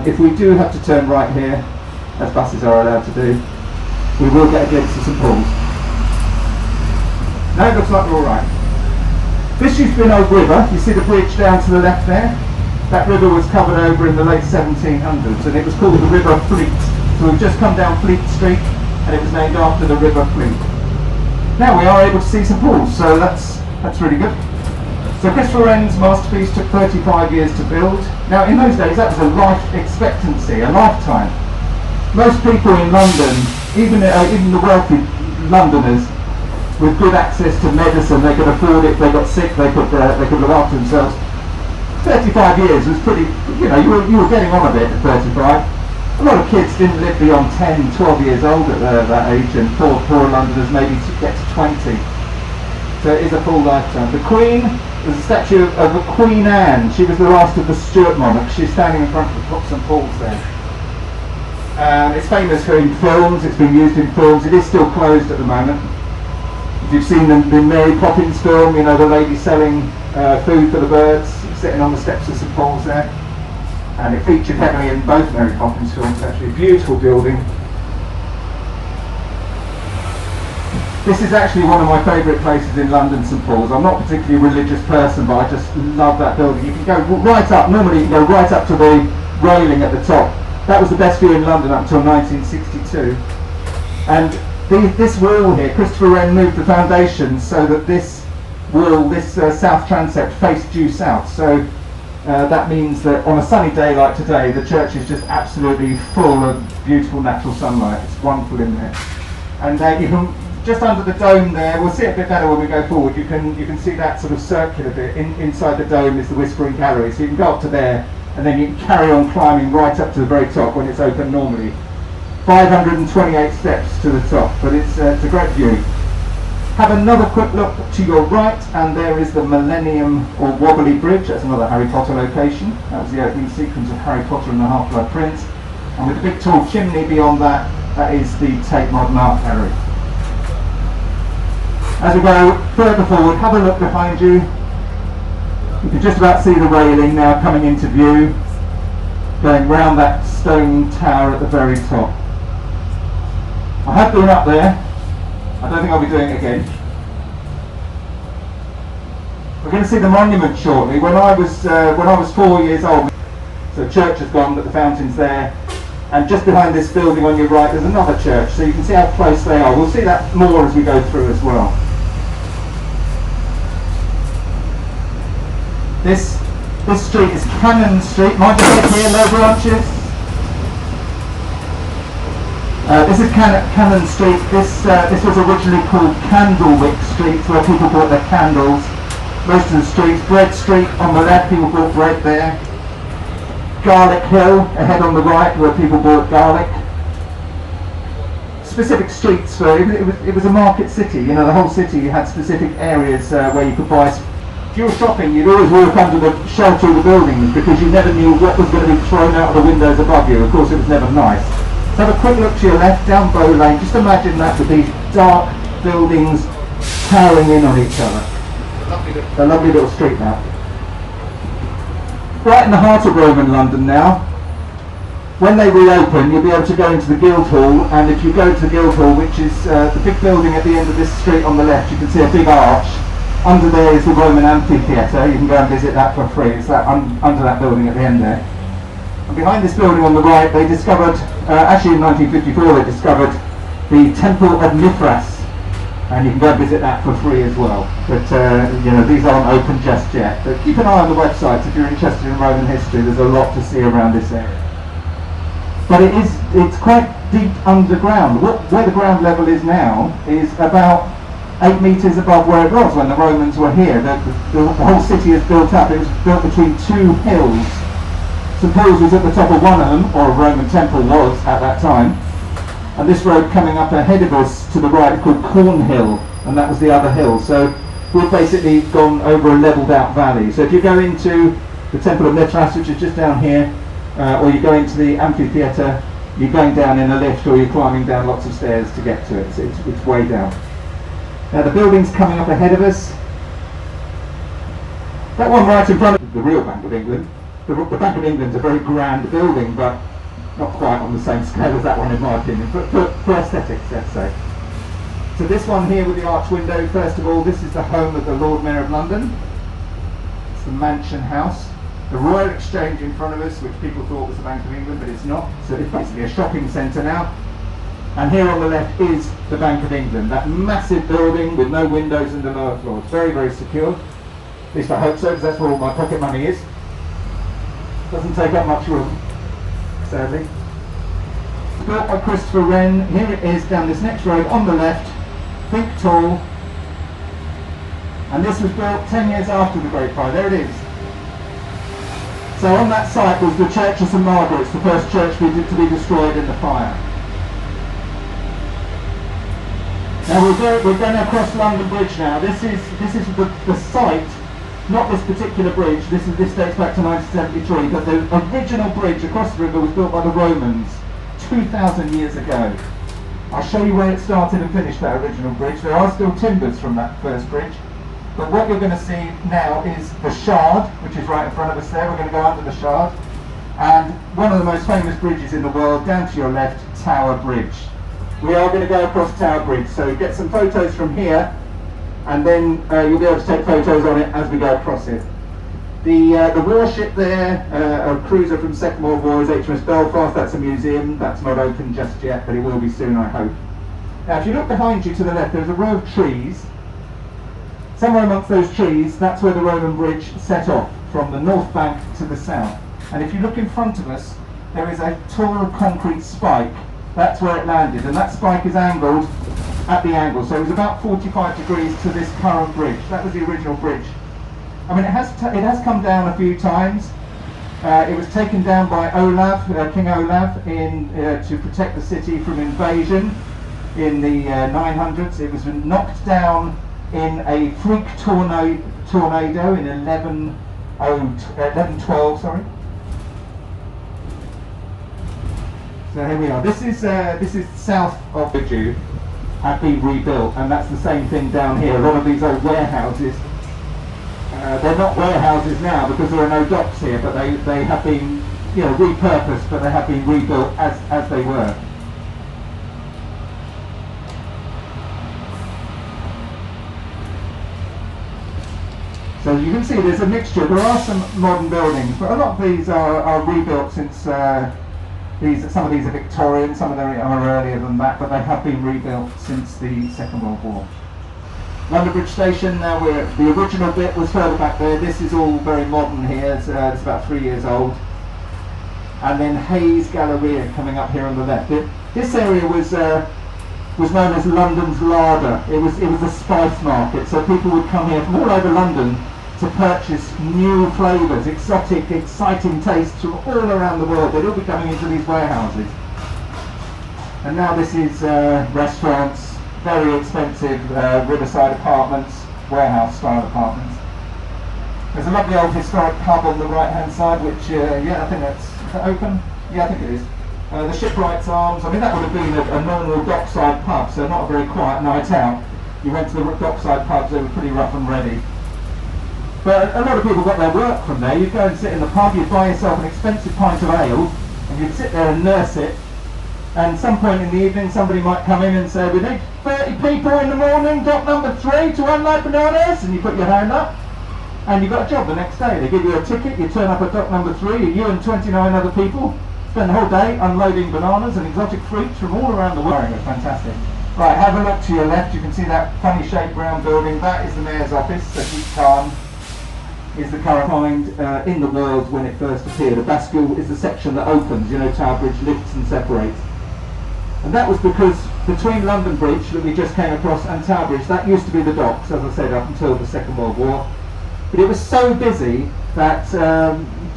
If we do have to turn right here, as buses are allowed to do, we will get a glimpse of St Paul's. Now it looks like we're alright. This used to be an old river. You see the bridge down to the left there? That river was covered over in the late 1700s and it was called the River Fleet. So we've just come down Fleet Street and it was named after the River Fleet. Now we are able to see St Paul's, so that's really good. So Christopher Wren's masterpiece took 35 years to build. Now in those days that was a life expectancy, a lifetime. Most people in London, even the wealthy Londoners, with good access to medicine, they could afford it. If they got sick, they could look after themselves. 35 years was pretty, you were getting on a bit at 35. A lot of kids didn't live beyond 10, 12 years old at that age, and poor Londoners maybe get to 20. So it is a full lifetime. The Queen, there's a statue of Queen Anne. She was the last of the Stuart monarchs. She's standing in front of St Paul's there. It's famous for in films. It's been used in films. It is still closed at the moment. If you've seen the Mary Poppins film, the lady selling food for the birds, sitting on the steps of St Paul's there. And it featured heavily in both Mary Poppins films, actually. Beautiful building. This is actually one of my favourite places in London, St Paul's. I'm not a particularly religious person, but I just love that building. You can go right up, normally you can go right up to the railing at the top. That was the best view in London up until 1962. And this wall here, Christopher Wren moved the foundations so that this wall, this south transept, faced due south. So that means that on a sunny day like today, the church is just absolutely full of beautiful natural sunlight. It's wonderful in there. And you can, just under the dome there, we'll see it a bit better when we go forward, you can see that sort of circular bit. Inside the dome is the Whispering Gallery, so you can go up to there and then you can carry on climbing right up to the very top when it's open normally. 528 steps to the top, but it's a great view. Have another quick look to your right, and there is the Millennium or Wobbly Bridge. That's another Harry Potter location. That was the opening sequence of Harry Potter and the Half-Blood Prince. And with the big tall chimney beyond that, that is the Tate Modern Art Gallery. As we go further forward, have a look behind you. You can just about see the railing now coming into view, going round that stone tower at the very top. I have been up there. I don't think I'll be doing it again. We're going to see the monument shortly. When I was 4 years old, so the church has gone, but the fountain's there. And just behind this building on your right, there's another church, so you can see how close they are. We'll see that more as we go through as well. This street is Cannon Street. Mind the head here, low branches. This is Cannon Street. This was originally called Candlewick Street, where people bought their candles. Most of the streets. Bread Street on the left, people bought bread there. Garlic Hill ahead on the right, where people bought garlic. Specific streets for it was a market city. The whole city had specific areas where you could buy. If you were shopping, you'd always walk under the shelter of the buildings because you never knew what was going to be thrown out of the windows above you. Of course, it was never nice. So have a quick look to your left, down Bow Lane. Just imagine that with these dark buildings towering in on each other. A lovely little street now. Right in the heart of Roman London now. When they reopen, you'll be able to go into the Guildhall, and if you go to the Guildhall, which is the big building at the end of this street on the left, you can see a big arch. Under there is the Roman amphitheatre. You can go and visit that for free. It's that under that building at the end there. And behind this building on the right, they discovered, actually in 1954, they discovered the Temple of Mithras, and you can go and visit that for free as well. But these aren't open just yet. But keep an eye on the website if you're interested in Roman history. There's a lot to see around this area. But it's quite deep underground. Where the ground level is now is about 8 metres above where it was when the Romans were here. The whole city is built up. It was built between two hills. St Paul's was at the top of one of them, or a Roman temple was at that time. And this road coming up ahead of us to the right is called Cornhill, and that was the other hill. So we've basically gone over a levelled out valley. So if you go into the Temple of Mithras, which is just down here, or you go into the amphitheatre, you're going down in a lift or you're climbing down lots of stairs to get to it. It's way down. Now the building's coming up ahead of us. That one right in front of the real Bank of England. the Bank of England's a very grand building, but not quite on the same scale as that one in my opinion, but for aesthetics, let's say. So this one here with the arch window, first of all, this is the home of the Lord Mayor of London. It's the Mansion House. The Royal Exchange in front of us, which people thought was the Bank of England, but it's not. So it's basically a shopping centre now. And here on the left is the Bank of England, that massive building with no windows in the lower floors. Very, very secure. At least I hope so, because that's where all my pocket money is. Doesn't take up much room, sadly. Built by Christopher Wren. Here it is down this next road on the left. Think tall. And this was built 10 years after the Great Fire. There it is. So on that site was the Church of St Margaret's, the first church to be destroyed in the fire. Now we're going across London Bridge now. This is the site, not this particular bridge. This dates back to 1973, but the original bridge across the river was built by the Romans 2,000 years ago. I'll show you where it started and finished, that original bridge. There are still timbers from that first bridge. But what you're going to see now is the Shard, which is right in front of us there. We're going to go under the Shard. And one of the most famous bridges in the world, down to your left, Tower Bridge. We are going to go across Tower Bridge, so get some photos from here, and then you'll be able to take photos on it as we go across it. The warship there, a cruiser from Second World War, is HMS Belfast. That's a museum. That's not open just yet, but it will be soon, I hope. Now, if you look behind you to the left, there's a row of trees. Somewhere amongst those trees, that's where the Roman bridge set off, from the north bank to the south. And if you look in front of us, there is a tall concrete spike. That's where it landed, and that spike is angled at the angle. So it was about 45 degrees to this current bridge. That was the original bridge. I mean, it has come down a few times. It was taken down by Olaf, King Olaf, to protect the city from invasion in the 900s. It was knocked down in a freak tornado in 1112, sorry. So here we are. This is south of the Jew, have been rebuilt, and that's the same thing down here. A lot of these old warehouses, they're not warehouses now because there are no docks here, but they have been, repurposed, but they have been rebuilt as they were. So you can see there's a mixture. There are some modern buildings, but a lot of these are rebuilt since some of these are Victorian, some of them are earlier than that, but they have been rebuilt since the Second World War. London Bridge Station, now the original bit was further back there. This is all very modern here, it's about 3 years old. And then Hayes Galleria coming up here on the left. This area was known as London's larder. It was a spice market, so people would come here from all over London to purchase new flavours, exotic, exciting tastes from all around the world. They'd all be coming into these warehouses. And now this is restaurants, very expensive riverside apartments, warehouse style apartments. There's a lovely old historic pub on the right hand side, which, I think is that open? Yeah, I think it is. The Shipwrights Arms, I mean that would have been a normal dockside pub, so not a very quiet night out. You went to the dockside pubs, they were pretty rough and ready. But a lot of people got their work from there. You'd go and sit in the pub, you'd buy yourself an expensive pint of ale, and you'd sit there and nurse it. And at some point in the evening, somebody might come in and say, "We need 30 people in the morning, dock number 3 to unload bananas," and you put your hand up, and you got a job the next day. They give you a ticket, you turn up at dock number 3, you and 29 other people spend the whole day unloading bananas and exotic fruits from all around the world. It's fantastic. Right, have a look to your left, you can see that funny shaped brown building. That is the Mayor's office. Sadiq Khan is the current find in the world when it first appeared. A bascule is the section that opens, Tower Bridge lifts and separates. And that was because between London Bridge that we just came across and Tower Bridge, that used to be the docks, as I said, up until the Second World War. But it was so busy that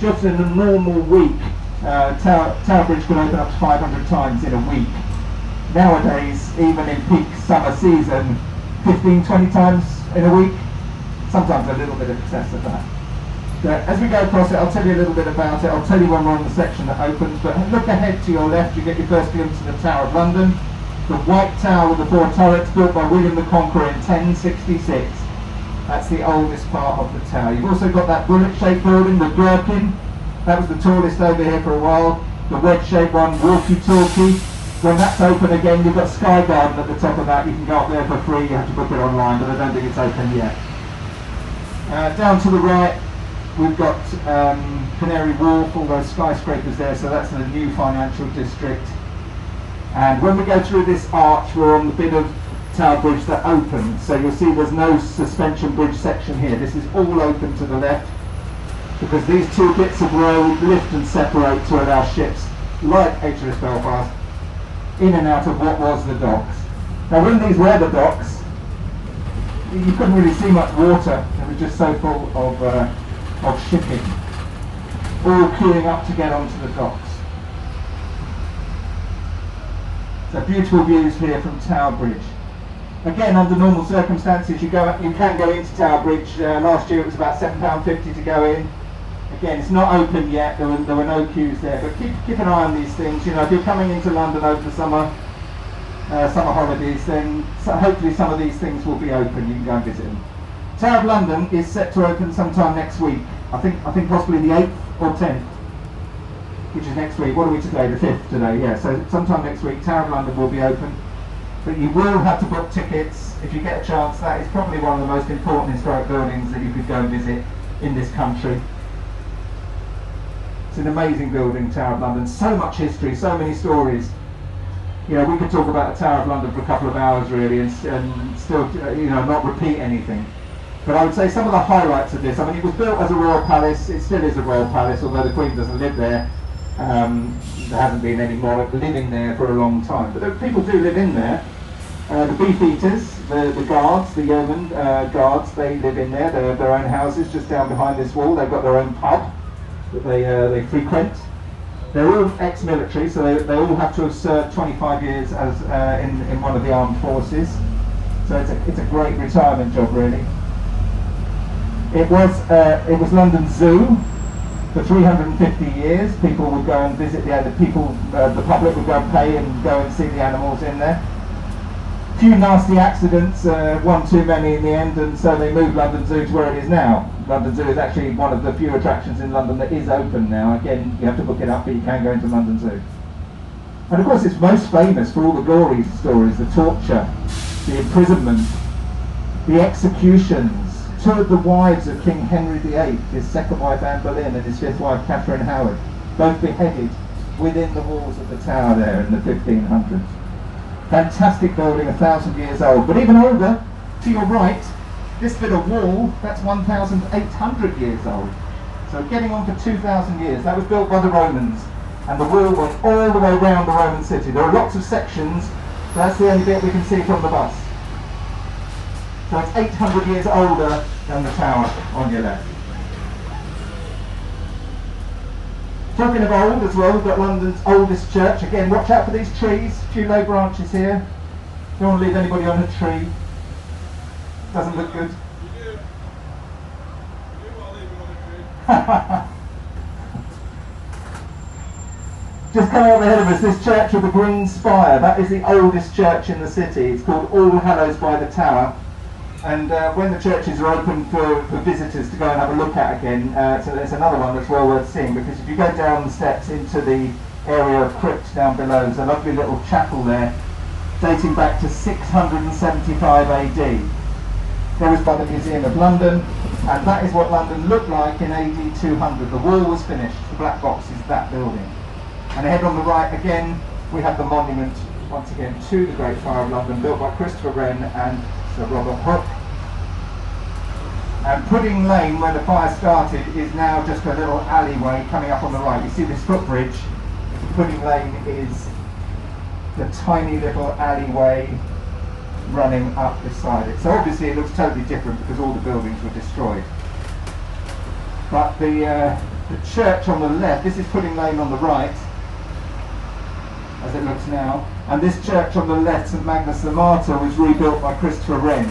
just in a normal week, Tower Bridge can open up to 500 times in a week. Nowadays, even in peak summer season, 15-20 times in a week, sometimes a little bit of excess of that. But as we go across it, I'll tell you a little bit about it. I'll tell you when we're on the section that opens, but look ahead to your left, you get your first glimpse of the Tower of London. The White Tower with the 4 turrets, built by William the Conqueror in 1066. That's the oldest part of the tower. You've also got that bullet-shaped building, the Gherkin, That was the tallest over here for a while. The wedge-shaped one, walkie-talkie. When that's open again, you've got Sky Garden at the top of that. You can go up there for free. You have to book it online, but I don't think it's open yet. Down to the right, we've got Canary Wharf, all those skyscrapers there, so that's the new financial district. And when we go through this arch, we're on the bit of Tower Bridge that opens. So you'll see there's no suspension bridge section here. This is all open to the left, because these two bits of road lift and separate to allow ships like HMS Belfast in and out of what was the docks. Now when these were the docks, you couldn't really see much water. It was just so full of shipping, all queuing up to get onto the docks. So beautiful views here from Tower Bridge. Again, under normal circumstances, you can go into Tower Bridge. Last year it was about £7.50 to go in. Again, it's not open yet. There were no queues there, but keep an eye on these things. You know, if you're coming into London over the summer holidays, then hopefully some of these things will be open. You can go and visit them. Tower of London is set to open sometime next week. I think possibly the 8th or 10th, which is next week. What are we today? The 5th today. Yeah. So sometime next week, Tower of London will be open. But you will have to book tickets if you get a chance. That is probably one of the most important historic buildings that you could go and visit in this country. It's an amazing building, Tower of London. So much history, so many stories. You know, we could talk about the Tower of London for a couple of hours really, and still, you know, not repeat anything. But I would say some of the highlights of this. I mean, it was built as a royal palace. It still is a royal palace, although the Queen doesn't live there. There hasn't been any monarch living there for a long time, but people do live in there. The beefeaters, the guards, the yeoman guards, they live in there. They have their own houses just down behind this wall. They've got their own pub that they frequent. They're all ex-military, so they all have to have served 25 years as in one of the armed forces. So it's a great retirement job, really. It was London Zoo for 350 years. People would go and visit the public would go and pay and go and see the animals in there. Few nasty accidents, one too many in the end, and so they moved London Zoo to where it is now. London Zoo is actually one of the few attractions in London that is open now. Again, you have to book it up, but you can go into London Zoo. And of course it's most famous for all the glory stories, the torture, the imprisonment, the executions. Two of the wives of King Henry VIII, his second wife Anne Boleyn and his fifth wife Catherine Howard, both beheaded within the walls of the tower there in the 1500s. Fantastic building, 1,000 years old. But even older, to your right, this bit of wall, that's 1,800 years old. So getting on for 2,000 years. That was built by the Romans, and the wall went all the way around the Roman city. There are lots of sections, so that's the only bit we can see from the bus. So it's 800 years older than the tower on your left. Talking of old as well, we've got London's oldest church. Again, watch out for these trees, a few low branches here. Don't want to leave anybody on a tree. Doesn't look good. You do. I'll leave you on a tree. Just coming up ahead of us, this church with the green spire, that is the oldest church in the city. It's called All Hallows by the Tower. And when the churches are open for visitors to go and have a look at again, so there's another one that's well worth seeing, because if you go down the steps into the area of crypt down below, there's a lovely little chapel there dating back to 675 AD. There was by the Museum of London, and that is what London looked like in AD 200. The wall was finished, the black box is that building. And ahead on the right again, we have the monument, once again, to the Great Fire of London, built by Christopher Wren and Sir Robert Hooke. And Pudding Lane, where the fire started, is now just a little alleyway coming up on the right. You see this footbridge. Pudding Lane is the tiny little alleyway running up beside it. So obviously it looks totally different because all the buildings were destroyed. But the church on the left, this is Pudding Lane on the right, as it looks now, and this church on the left, St Magnus the Martyr, was rebuilt by Christopher Wren.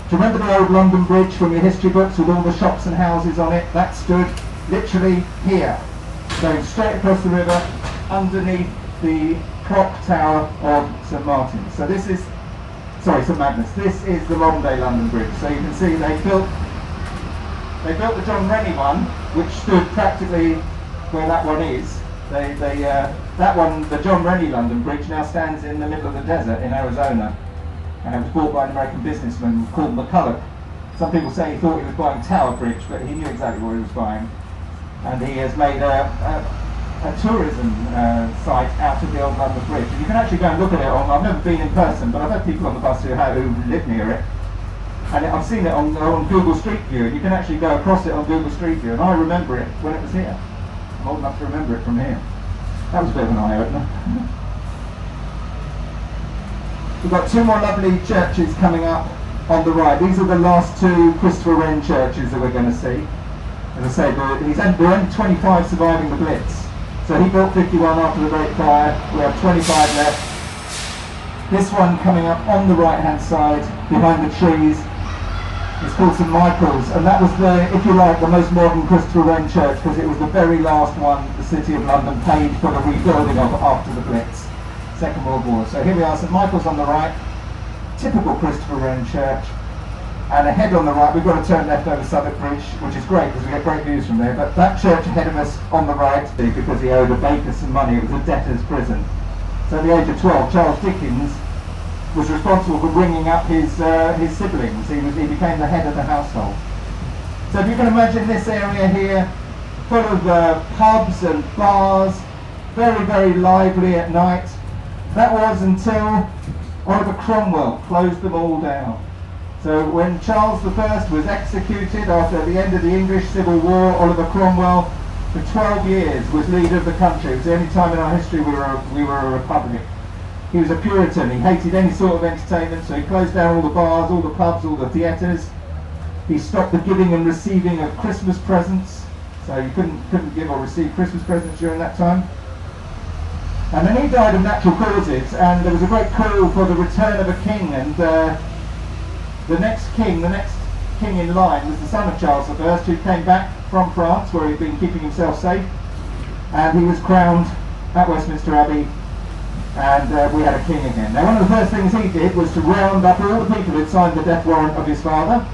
Do you remember the old London Bridge from your history books with all the shops and houses on it? That stood literally here, going straight across the river underneath the clock tower of St Martin's. So this is, sorry, St Magnus. This is the modern day London Bridge. So you can see they built the John Rennie one, which stood practically where that one is, that one, the John Rennie London Bridge, now stands in the middle of the desert in Arizona, and it was bought by an American businessman called McCulloch. Some people say he thought he was buying Tower Bridge, but he knew exactly what he was buying, and he has made a tourism site out of the old London Bridge. And you can actually go and look at it I've never been in person, but I've had people on the bus who live near it. And I've seen it on Google Street View, and you can actually go across it on Google Street View, and I remember it when it was here. I'm old enough to remember it from here. That was a bit of an eye-opener. We've got two more lovely churches coming up on the right. These are the last two Christopher Wren churches that we're going to see. As I say, there are only 25 surviving the Blitz. So he built 51 after the Great Fire. We have 25 left. This one coming up on the right-hand side, behind the trees, it's called St Michael's, and that was if you like, the most modern Christopher Wren church, because it was the very last one the City of London paid for the rebuilding of after the Blitz, Second World War. So here we are, St Michael's on the right, typical Christopher Wren church, and ahead on the right, we've got to turn left over Southwark Bridge, which is great because we get great views from there, but that church ahead of us on the right, because he owed a baker some money, it was a debtor's prison. So at the age of 12, Charles Dickens was responsible for bringing up his siblings. He became the head of the household. So if you can imagine this area here, full of pubs and bars, very, very lively at night. That was until Oliver Cromwell closed them all down. So when Charles I was executed after the end of the English Civil War, Oliver Cromwell, for 12 years, was leader of the country. It was the only time in our history we were a republic. He was a Puritan. He hated any sort of entertainment, so he closed down all the bars, all the pubs, all the theatres. He stopped the giving and receiving of Christmas presents, so you couldn't give or receive Christmas presents during that time. And then he died of natural causes, and there was a great call for the return of a king, and the next king in line was the son of Charles I, who came back from France, where he'd been keeping himself safe, and he was crowned at Westminster Abbey, and we had a king again. Now, one of the first things he did was to round up all the people who had signed the death warrant of his father,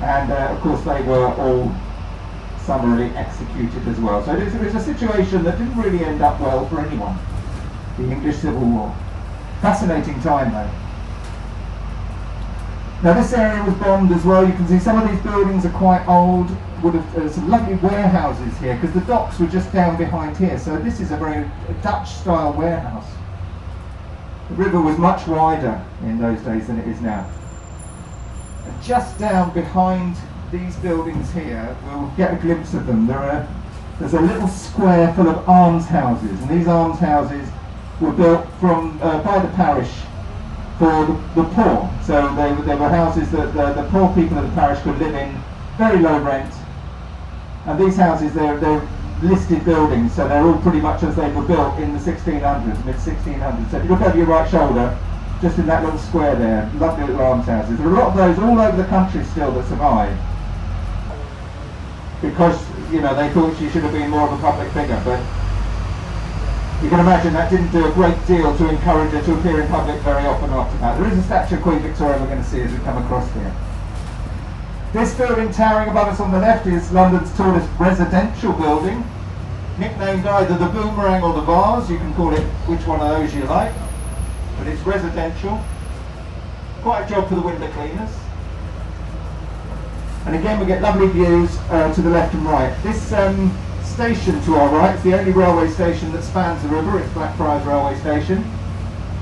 and of course they were all summarily executed as well. So it was a situation that didn't really end up well for anyone, the English Civil War. Fascinating time though. Now this area was bombed as well. You can see some of these buildings are quite old. There's some lovely warehouses here, because the docks were just down behind here. So this is a very Dutch-style warehouse. The river was much wider in those days than it is now. And just down behind these buildings here, we'll get a glimpse of them. There's a little square full of almshouses, and these almshouses were built by the parish for the poor. So they were houses that the poor people of the parish could live in, very low rent. And these houses, they're listed buildings, so they're all pretty much as they were built in the 1600s, mid-1600s. So if you look over your right shoulder, just in that little square there, lovely little almshouses. There are a lot of those all over the country still that survive, because, you know, they thought she should have been more of a public figure, but you can imagine that didn't do a great deal to encourage her to appear in public very often after that. There is a statue of Queen Victoria we're going to see as we come across here. This building towering above us on the left is London's tallest residential building, nicknamed either the Boomerang or the Vase. You can call it which one of those you like, but it's residential. Quite a job for the window cleaners. And again we get lovely views to the left and right. This station to our right is the only railway station that spans the river. It's Blackfriars Railway Station,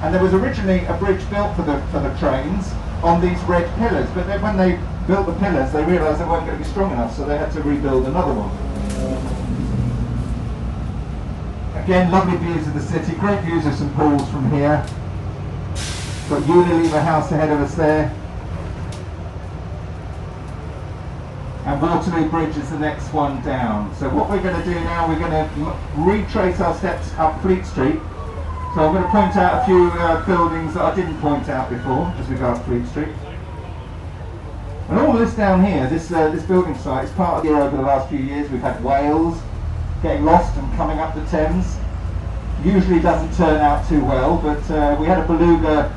and there was originally a bridge built for the trains on these red pillars, but then when they built the pillars they realised they weren't going to be strong enough, so they had to rebuild another one. Again, lovely views of the city, great views of St Paul's from here. Got Unilever House ahead of us there, and Waterloo Bridge is the next one down. So what we're going to do now, we're going to retrace our steps up Fleet Street. So I'm going to point out a few buildings that I didn't point out before as we go up Fleet Street. And all this down here, this building site, is part of the year over the last few years. We've had whales getting lost and coming up the Thames. Usually doesn't turn out too well, but we had a beluga,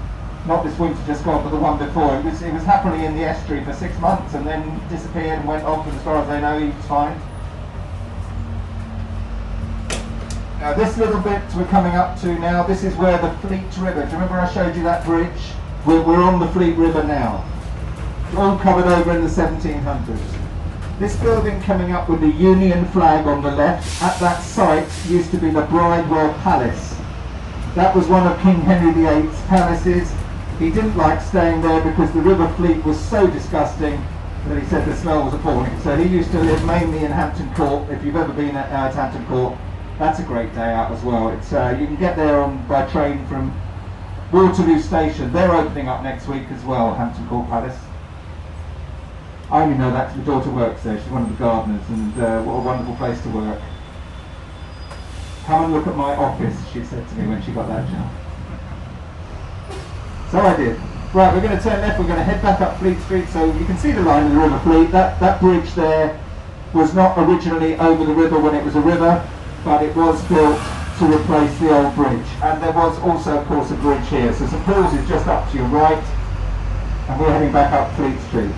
not this winter just gone, but the one before. It was happily in the estuary for 6 months and then disappeared and went off, and as far as they know he was fine. Now this little bit we're coming up to now, this is where the Fleet River, do you remember I showed you that bridge? We're on the Fleet River now. All covered over in the 1700s. This building coming up with the Union flag on the left, at that site used to be the Bridewell Palace. That was one of King Henry VIII's palaces. He didn't like staying there because the River Fleet was so disgusting that he said the smell was appalling. So he used to live mainly in Hampton Court. If you've ever been at Hampton Court, that's a great day out as well. It's you can get there by train from Waterloo Station. They're opening up next week as well, Hampton Court Palace. I only know that because my daughter works there. She's one of the gardeners, and what a wonderful place to work. Come and look at my office, she said to me when she got that job. So I did. Right, we're going to turn left, we're going to head back up Fleet Street, so you can see the line of the River Fleet. That bridge there was not originally over the river when it was a river, but it was built to replace the old bridge. And there was also, of course, a bridge here. So St Paul's is just up to your right, and we're heading back up Fleet Street.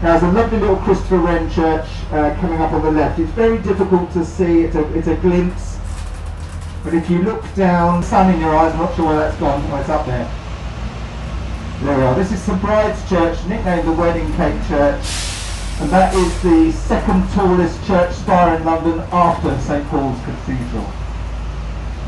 Now there's a lovely little Christopher Wren church coming up on the left. It's very difficult to see, it's a glimpse, but if you look down, sun in your eyes, I'm not sure where that's gone, oh, it's up there. There we are. This is St Bride's Church, nicknamed the Wedding Cake Church, and that is the second tallest church spire in London after St Paul's Cathedral.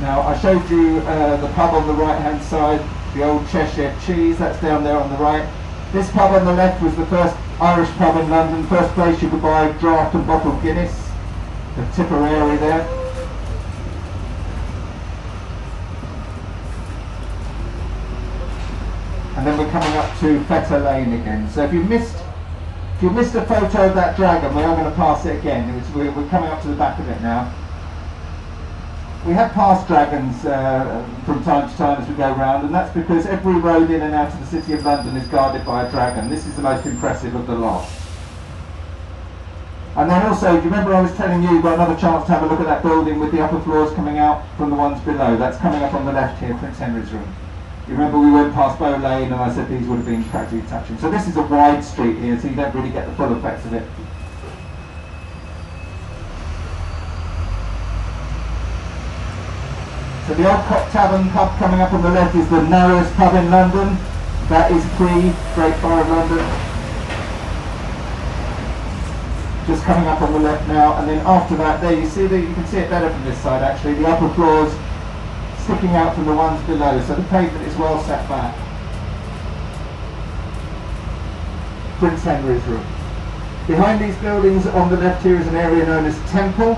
Now I showed you the pub on the right hand side, the old Cheshire Cheese, that's down there on the right. This pub on the left was the first Irish pub in London, first place you could buy draft and bottled Guinness, the Tipperary there. And then we're coming up to Fetter Lane again. So if you missed a photo of that dragon, we are going to pass it again. We're coming up to the back of it now. We have passed dragons from time to time as we go round, and that's because every road in and out of the City of London is guarded by a dragon. This is the most impressive of the lot. And then also, do you remember I was telling you, you've got another chance to have a look at that building with the upper floors coming out from the ones below. That's coming up on the left here, Prince Henry's room. You remember we went past Bow Lane and I said these would have been practically touching. So this is a wide street here, so you don't really get the full effects of it. So the Old Cock Tavern pub coming up on the left is the narrowest pub in London. That is pre-Great Fire of London. Just coming up on the left now, and then after that, there you can see it better from this side actually. The upper floors sticking out from the ones below, so the pavement is well set back. Prince Henry's room. Behind these buildings on the left here is an area known as Temple,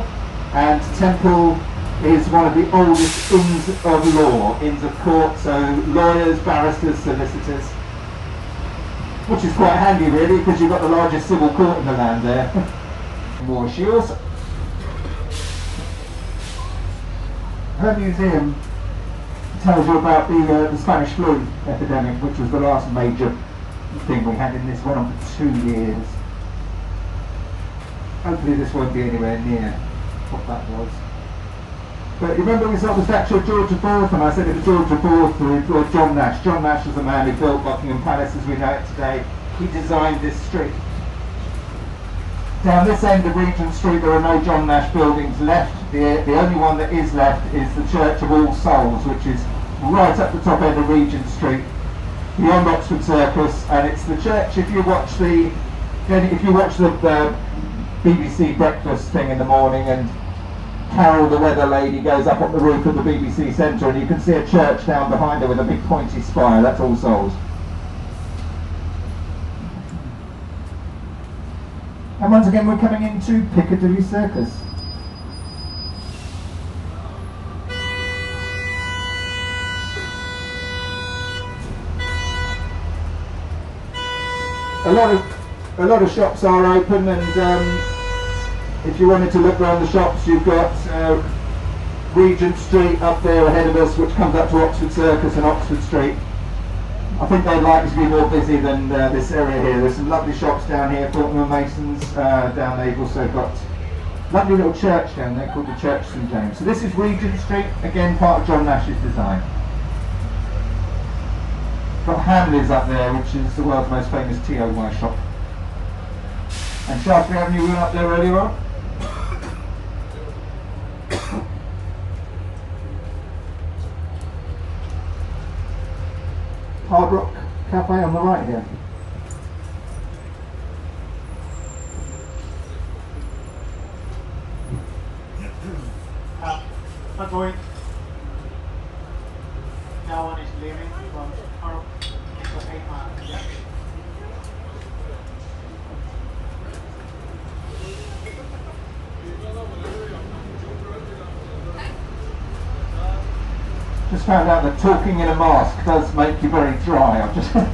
and Temple is one of the oldest inns of law, inns of court, so lawyers, barristers, solicitors, which is quite handy really because you've got the largest civil court in the land there. More shields. Her museum tells you about the Spanish flu epidemic, which was the last major thing we had in this, went on for 2 years. Hopefully this won't be anywhere near what that was. But you remember we saw the statue of George IV, and I said it was George IV or John Nash. John Nash was the man who built Buckingham Palace as we know it today. He designed this street. Down this end of Regent Street there are no John Nash buildings left. The only one that is left is the Church of All Souls, which is right up the top end of Regent Street, beyond Oxford Circus, and it's the church. If you watch the BBC breakfast thing in the morning, and Carol the weather lady goes up on the roof of the BBC Centre, and you can see a church down behind her with a big pointy spire. That's All Souls. And once again we're coming into Piccadilly Circus. A lot of shops are open, and if you wanted to look around the shops, you've got Regent Street up there ahead of us, which comes up to Oxford Circus and Oxford Street. I think they'd like to be more busy than this area here. There's some lovely shops down here, Fortnum & Mason's down there. You've also got a lovely little church down there called the Church St James. So this is Regent Street, again part of John Nash's design. Got Hamleys up there, which is the world's most famous TOY shop. And Shaftesbury Avenue, we were up there earlier on. Hard Rock Cafe on the right here. Not going. That one is leaving from our cafe. Yeah. Just found out that talking in a mask does make you very dry. I've just right,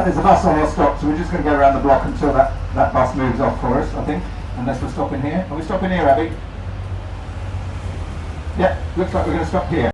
there's a bus on our stop, so we're just going to go around the block until that bus moves off for us, I think. Unless we're stopping here. Are we stopping here, Abby? Yeah, looks like we're going to stop here.